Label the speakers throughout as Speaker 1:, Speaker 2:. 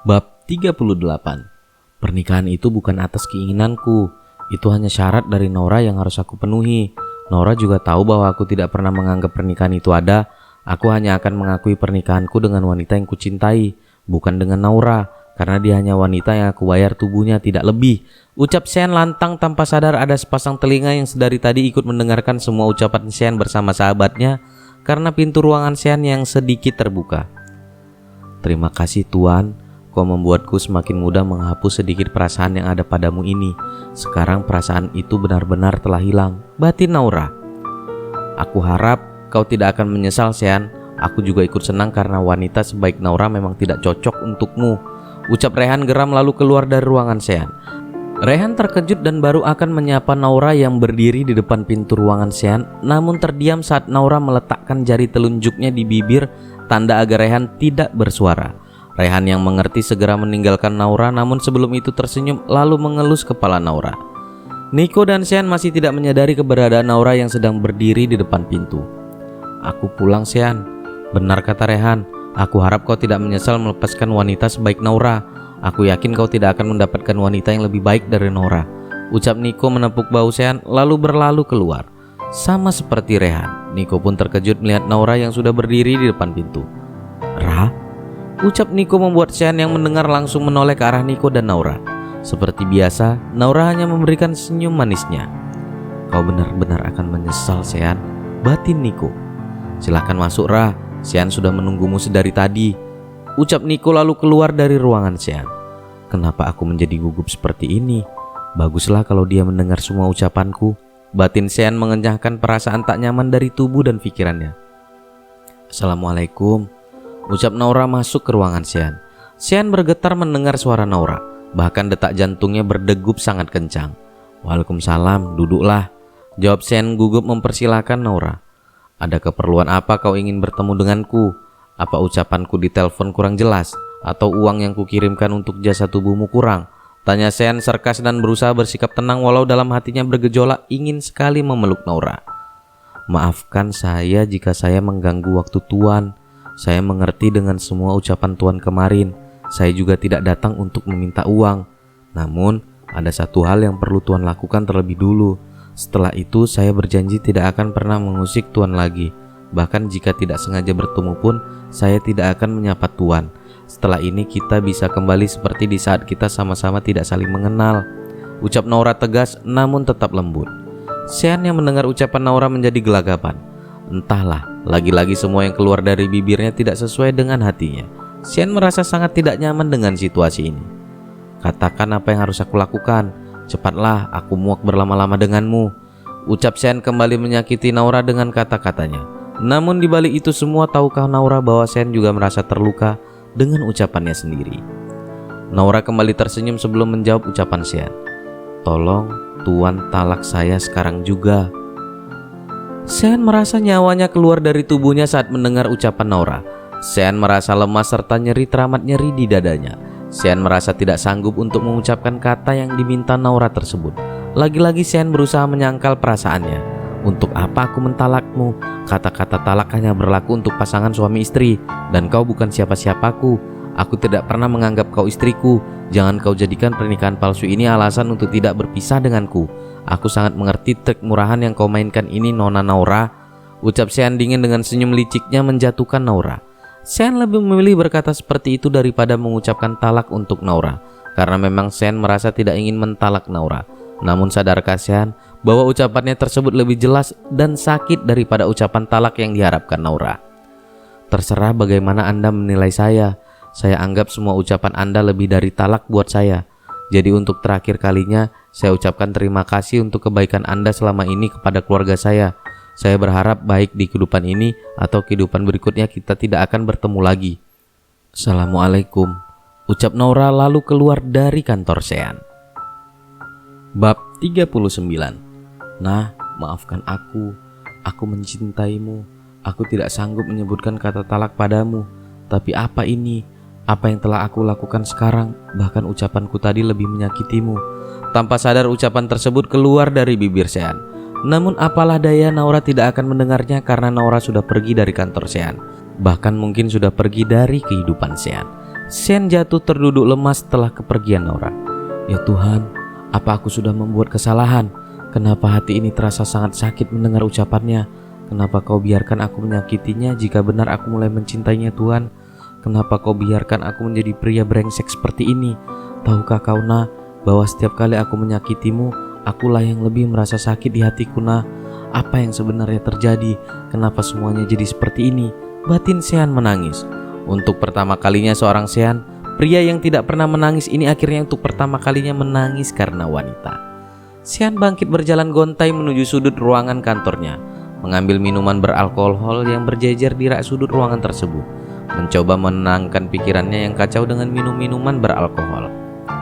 Speaker 1: Bab 38. Pernikahan itu bukan atas keinginanku. Itu hanya syarat dari Naura yang harus aku penuhi. Naura juga tahu bahwa aku tidak pernah menganggap pernikahan itu ada. Aku hanya akan mengakui pernikahanku dengan wanita yang kucintai, bukan dengan Naura, karena dia hanya wanita yang aku bayar tubuhnya, tidak lebih. Ucap Sean lantang tanpa sadar ada sepasang telinga yang sedari tadi ikut mendengarkan semua ucapan Sean bersama sahabatnya karena pintu ruangan Sean yang sedikit terbuka. Terima kasih Tuan, kau membuatku semakin mudah menghapus sedikit perasaan yang ada padamu ini. Sekarang perasaan itu benar-benar telah hilang, batin Naura. Aku harap kau tidak akan menyesal Sean. Aku juga ikut senang karena wanita sebaik Naura memang tidak cocok untukmu. Ucap Rehan geram lalu keluar dari ruangan Sean. Rehan terkejut dan baru akan menyapa Naura yang berdiri di depan pintu ruangan Sean, namun terdiam saat Naura meletakkan jari telunjuknya di bibir, tanda agar Rehan tidak bersuara. Rehan yang mengerti segera meninggalkan Naura, namun sebelum itu tersenyum lalu mengelus kepala Naura. Nico dan Sean masih tidak menyadari keberadaan Naura yang sedang berdiri di depan pintu. Aku pulang Sean, benar kata Rehan. Aku harap kau tidak menyesal melepaskan wanita sebaik Naura. Aku yakin kau tidak akan mendapatkan wanita yang lebih baik dari Naura. Ucap Nico menepuk bahu Sean lalu berlalu keluar. Sama seperti Rehan, Nico pun terkejut melihat Naura yang sudah berdiri di depan pintu. Ra? Ucap Nico membuat Sean yang mendengar langsung menoleh ke arah Nico dan Naura. Seperti biasa, Naura hanya memberikan senyum manisnya. Kau benar-benar akan menyesal Sean, batin Nico. Silakan masuk Ra, Sean sudah menunggumu sedari tadi. Ucap Nico lalu keluar dari ruangan Sean. Kenapa aku menjadi gugup seperti ini? Baguslah kalau dia mendengar semua ucapanku. Batin Sean mengenyahkan perasaan tak nyaman dari tubuh dan pikirannya. Assalamualaikum. Ucap Naura masuk ke ruangan Sean. Sean bergetar mendengar suara Naura. Bahkan detak jantungnya berdegup sangat kencang. Waalaikumsalam, duduklah. Jawab Sean gugup mempersilahkan Naura. Ada keperluan apa kau ingin bertemu denganku? Apa ucapanku di telepon kurang jelas? Atau uang yang kukirimkan untuk jasa tubuhmu kurang? Tanya Sean sarkas dan berusaha bersikap tenang walau dalam hatinya bergejolak ingin sekali memeluk Naura. Maafkan saya jika saya mengganggu waktu Tuan. Saya mengerti dengan semua ucapan Tuan kemarin. Saya juga tidak datang untuk meminta uang. Namun ada satu hal yang perlu Tuan lakukan terlebih dulu. Setelah itu saya berjanji tidak akan pernah mengusik Tuan lagi. Bahkan jika tidak sengaja bertemu pun saya tidak akan menyapa Tuan. Setelah ini kita bisa kembali seperti di saat kita sama-sama tidak saling mengenal. Ucap Naura tegas namun tetap lembut. Sean yang mendengar ucapan Naura menjadi gelagapan. Entahlah, lagi-lagi semua yang keluar dari bibirnya tidak sesuai dengan hatinya. Sean merasa sangat tidak nyaman dengan situasi ini. Katakan apa yang harus aku lakukan. Cepatlah, aku muak berlama-lama denganmu. Ucap Sean kembali menyakiti Naura dengan kata-katanya. Namun dibalik itu semua, tahukah Naura bahwa Sean juga merasa terluka dengan ucapannya sendiri. Naura kembali tersenyum sebelum menjawab ucapan Sean. Tolong Tuan talak saya sekarang juga. Sean merasa nyawanya keluar dari tubuhnya saat mendengar ucapan Naura. Sean merasa lemas serta nyeri teramat nyeri di dadanya. Sean merasa tidak sanggup untuk mengucapkan kata yang diminta Naura tersebut. Lagi-lagi Sean berusaha menyangkal perasaannya. Untuk apa aku mentalakmu? Kata-kata talak hanya berlaku untuk pasangan suami istri. Dan kau bukan siapa-siapaku. Aku tidak pernah menganggap kau istriku. Jangan kau jadikan pernikahan palsu ini alasan untuk tidak berpisah denganku. Aku sangat mengerti trik murahan yang kau mainkan ini, Nona Naura. Ucap Sean dingin dengan senyum liciknya menjatuhkan Naura. Sean lebih memilih berkata seperti itu daripada mengucapkan talak untuk Naura, karena memang Sean merasa tidak ingin mentalak Naura. Namun sadarkah Sean bahwa ucapannya tersebut lebih jelas dan sakit daripada ucapan talak yang diharapkan Naura? Terserah bagaimana Anda menilai saya. Saya anggap semua ucapan Anda lebih dari talak buat saya. Jadi untuk terakhir kalinya saya ucapkan terima kasih untuk kebaikan Anda selama ini kepada keluarga saya. Saya berharap baik di kehidupan ini atau kehidupan berikutnya kita tidak akan bertemu lagi. Assalamualaikum. Ucap Naura lalu keluar dari kantor Sean. Bab 39. Nah, maafkan aku. Aku mencintaimu. Aku tidak sanggup menyebutkan kata talak padamu. Tapi apa ini? Apa yang telah aku lakukan sekarang? Bahkan ucapanku tadi lebih menyakitimu. Tanpa sadar ucapan tersebut keluar dari bibir Sean. Namun apalah daya, Naura tidak akan mendengarnya karena Naura sudah pergi dari kantor Sean. Bahkan mungkin sudah pergi dari kehidupan Sean. Sean jatuh terduduk lemas setelah kepergian Naura. Ya Tuhan, apa aku sudah membuat kesalahan? Kenapa hati ini terasa sangat sakit mendengar ucapannya? Kenapa kau biarkan aku menyakitinya jika benar aku mulai mencintainya Tuhan? Kenapa kau biarkan aku menjadi pria brengsek seperti ini? Tahukah kau Nah, bahwa setiap kali aku menyakitimu, akulah yang lebih merasa sakit di hatiku Nah. Apa yang sebenarnya terjadi? Kenapa semuanya jadi seperti ini? Batin Sean menangis. Untuk pertama kalinya seorang Sean, pria yang tidak pernah menangis ini akhirnya untuk pertama kalinya menangis karena wanita. Sean bangkit berjalan gontai menuju sudut ruangan kantornya, mengambil minuman beralkohol yang berjejer di rak sudut ruangan tersebut, mencoba menenangkan pikirannya yang kacau dengan minum minuman beralkohol.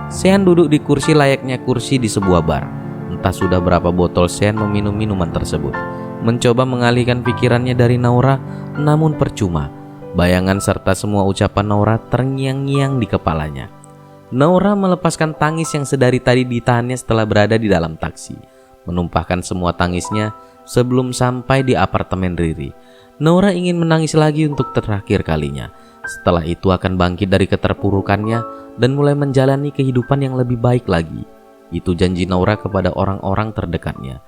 Speaker 1: Sean duduk di kursi layaknya kursi di sebuah bar. Entah sudah berapa botol Sean meminum minuman tersebut, mencoba mengalihkan pikirannya dari Naura, namun percuma. Bayangan serta semua ucapan Naura terngiang-ngiang di kepalanya. Naura melepaskan tangis yang sedari tadi ditahannya setelah berada di dalam taksi, menumpahkan semua tangisnya sebelum sampai di apartemen Riri. Naura ingin menangis lagi untuk terakhir kalinya. Setelah itu akan bangkit dari keterpurukannya dan mulai menjalani kehidupan yang lebih baik lagi. Itu janji Naura kepada orang-orang terdekatnya.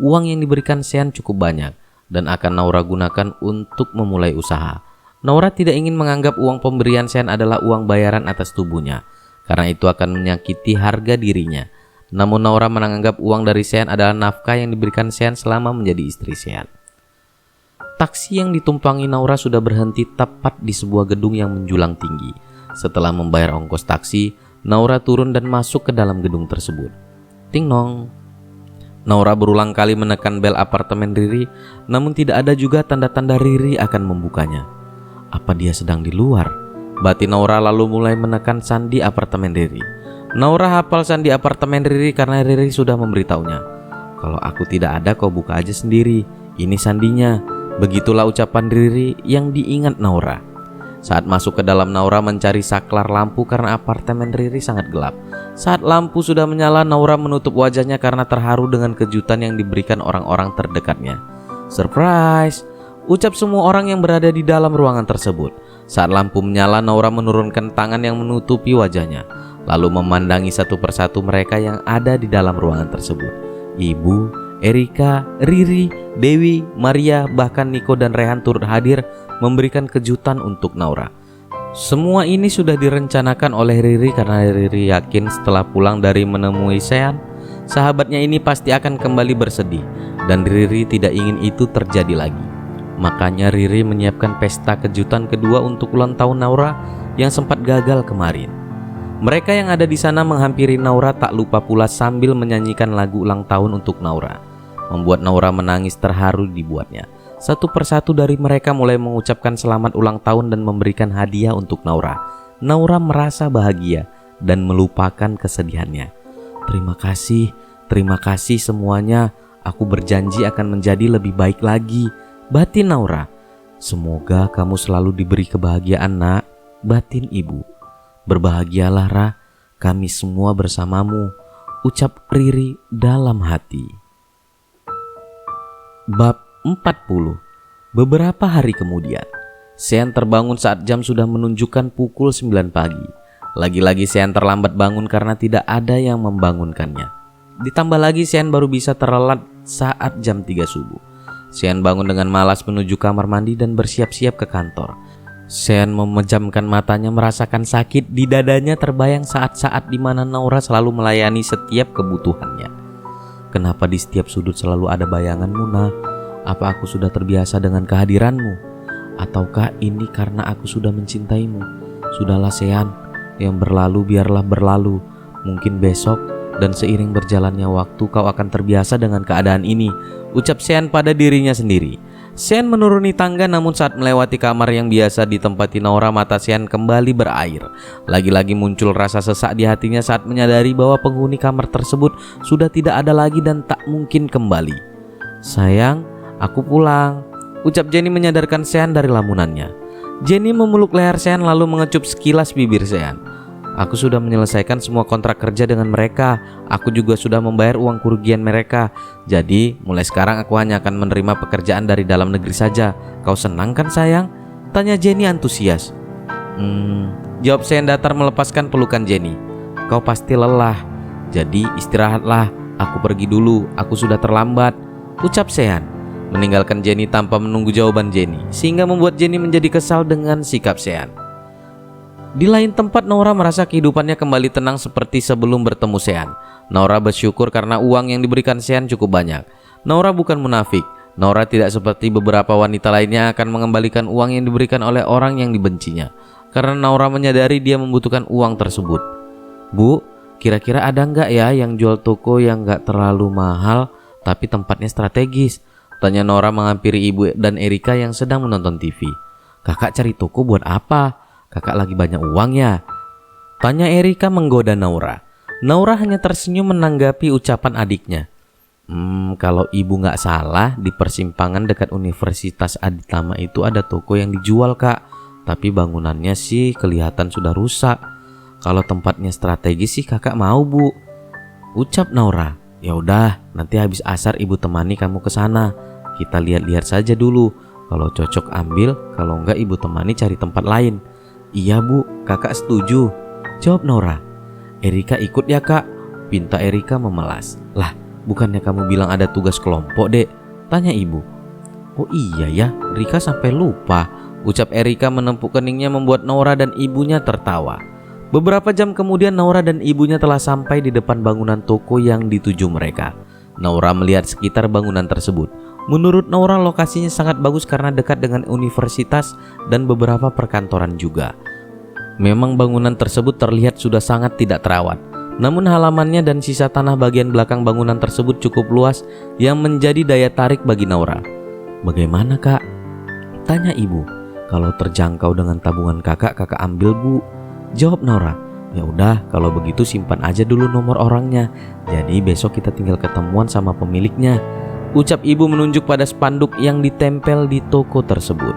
Speaker 1: Uang yang diberikan Sean cukup banyak dan akan Naura gunakan untuk memulai usaha. Naura tidak ingin menganggap uang pemberian Sean adalah uang bayaran atas tubuhnya, karena itu akan menyakiti harga dirinya. Namun Naura menganggap uang dari Sean adalah nafkah yang diberikan Sean selama menjadi istri Sean. Taksi yang ditumpangi Naura sudah berhenti tepat di sebuah gedung yang menjulang tinggi. Setelah membayar ongkos taksi, Naura turun dan masuk ke dalam gedung tersebut. Ting nong. Naura berulang kali menekan bel apartemen Riri, namun tidak ada juga tanda-tanda Riri akan membukanya. Apa dia sedang di luar? Batin Naura lalu mulai menekan sandi apartemen Riri. Naura hafal sandi apartemen Riri karena Riri sudah memberitahunya. Kalau aku tidak ada, kau buka aja sendiri. Ini sandinya. Begitulah ucapan Riri yang diingat Naura. Saat masuk ke dalam, Naura mencari saklar lampu karena apartemen Riri sangat gelap. Saat lampu sudah menyala, Naura menutup wajahnya karena terharu dengan kejutan yang diberikan orang-orang terdekatnya. Surprise! Ucap semua orang yang berada di dalam ruangan tersebut. Saat lampu menyala, Naura menurunkan tangan yang menutupi wajahnya, lalu memandangi satu persatu mereka yang ada di dalam ruangan tersebut. Ibu, Erika, Riri, Dewi, Maria, bahkan Niko dan Rehan turut hadir memberikan kejutan untuk Naura. Semua ini sudah direncanakan oleh Riri karena Riri yakin setelah pulang dari menemui Sean, sahabatnya ini pasti akan kembali bersedih dan Riri tidak ingin itu terjadi lagi. Makanya Riri menyiapkan pesta kejutan kedua untuk ulang tahun Naura yang sempat gagal kemarin. Mereka yang ada di sana menghampiri Naura tak lupa pula sambil menyanyikan lagu ulang tahun untuk Naura, membuat Naura menangis terharu dibuatnya. Satu persatu dari mereka mulai mengucapkan selamat ulang tahun dan memberikan hadiah untuk Naura. Naura merasa bahagia dan melupakan kesedihannya. Terima kasih semuanya. Aku berjanji akan menjadi lebih baik lagi, batin Naura. Semoga kamu selalu diberi kebahagiaan Nak, batin ibu. Berbahagialah Ra, kami semua bersamamu, ucap Riri dalam hati. Bab 40. Beberapa hari kemudian, Sean terbangun saat jam sudah menunjukkan pukul 9 pagi. Lagi-lagi Sean terlambat bangun karena tidak ada yang membangunkannya. Ditambah lagi Sean baru bisa terlelap saat jam 3 subuh. Sean bangun dengan malas menuju kamar mandi dan bersiap-siap ke kantor. Sean memejamkan matanya merasakan sakit di dadanya terbayang saat-saat di mana Naura selalu melayani setiap kebutuhannya. Kenapa di setiap sudut selalu ada bayanganmu Nah? Apa aku sudah terbiasa dengan kehadiranmu? Ataukah ini karena aku sudah mencintaimu? Sudahlah Sean, yang berlalu biarlah berlalu. Mungkin besok dan seiring berjalannya waktu kau akan terbiasa dengan keadaan ini, ucap Sean pada dirinya sendiri. Sean menuruni tangga, namun saat melewati kamar yang biasa ditempati Naura, mata Sean kembali berair. Lagi-lagi muncul rasa sesak di hatinya saat menyadari bahwa penghuni kamar tersebut sudah tidak ada lagi dan tak mungkin kembali. Sayang, aku pulang, ucap Jenny menyadarkan Sean dari lamunannya. Jenny memeluk leher Sean lalu mengecup sekilas bibir Sean. Aku sudah menyelesaikan semua kontrak kerja dengan mereka. Aku juga sudah membayar uang kerugian mereka. Jadi mulai sekarang aku hanya akan menerima pekerjaan dari dalam negeri saja. Kau senang kan sayang? Tanya Jenny antusias. Jawab Sean datar melepaskan pelukan Jenny. Kau pasti lelah, jadi istirahatlah. Aku pergi dulu, aku sudah terlambat, ucap Sean, meninggalkan Jenny tanpa menunggu jawaban Jenny, sehingga membuat Jenny menjadi kesal dengan sikap Sean. Di lain tempat, Naura merasa kehidupannya kembali tenang seperti sebelum bertemu Sean. Naura bersyukur karena uang yang diberikan Sean cukup banyak. Naura bukan munafik. Naura tidak seperti beberapa wanita lainnya akan mengembalikan uang yang diberikan oleh orang yang dibencinya, karena Naura menyadari dia membutuhkan uang tersebut. Bu, kira-kira ada nggak ya yang jual toko yang nggak terlalu mahal tapi tempatnya strategis? Tanya Naura menghampiri Ibu dan Erika yang sedang menonton TV. Kakak cari toko buat apa? Kakak lagi banyak uang ya? Tanya Erika menggoda Naura. Naura hanya tersenyum menanggapi ucapan adiknya. Kalau ibu nggak salah, di persimpangan dekat Universitas Aditama itu ada toko yang dijual, Kak. Tapi bangunannya sih kelihatan sudah rusak. Kalau tempatnya strategis sih kakak mau, Bu, ucap Naura. Ya udah, nanti habis asar ibu temani kamu ke sana. Kita lihat-lihat saja dulu. Kalau cocok ambil, kalau enggak ibu temani cari tempat lain. Iya, Bu, kakak setuju, jawab Naura. Erika ikut ya, Kak, pinta Erika memelas. Lah, bukannya kamu bilang ada tugas kelompok, Dek? Tanya ibu. Oh iya ya, Rika sampai lupa, ucap Erika menepuk keningnya membuat Naura dan ibunya tertawa. Beberapa jam kemudian Naura dan ibunya telah sampai di depan bangunan toko yang dituju mereka. Naura melihat sekitar bangunan tersebut. Menurut Naura lokasinya sangat bagus karena dekat dengan universitas dan beberapa perkantoran juga. Memang bangunan tersebut terlihat sudah sangat tidak terawat. Namun halamannya dan sisa tanah bagian belakang bangunan tersebut cukup luas yang menjadi daya tarik bagi Naura. Bagaimana, Kak? Tanya ibu. Kalau terjangkau dengan tabungan kakak ambil, Bu, jawab Naura. Ya udah, kalau begitu simpan aja dulu nomor orangnya. Jadi besok kita tinggal ketemuan sama pemiliknya, ucap ibu menunjuk pada spanduk yang ditempel di toko tersebut.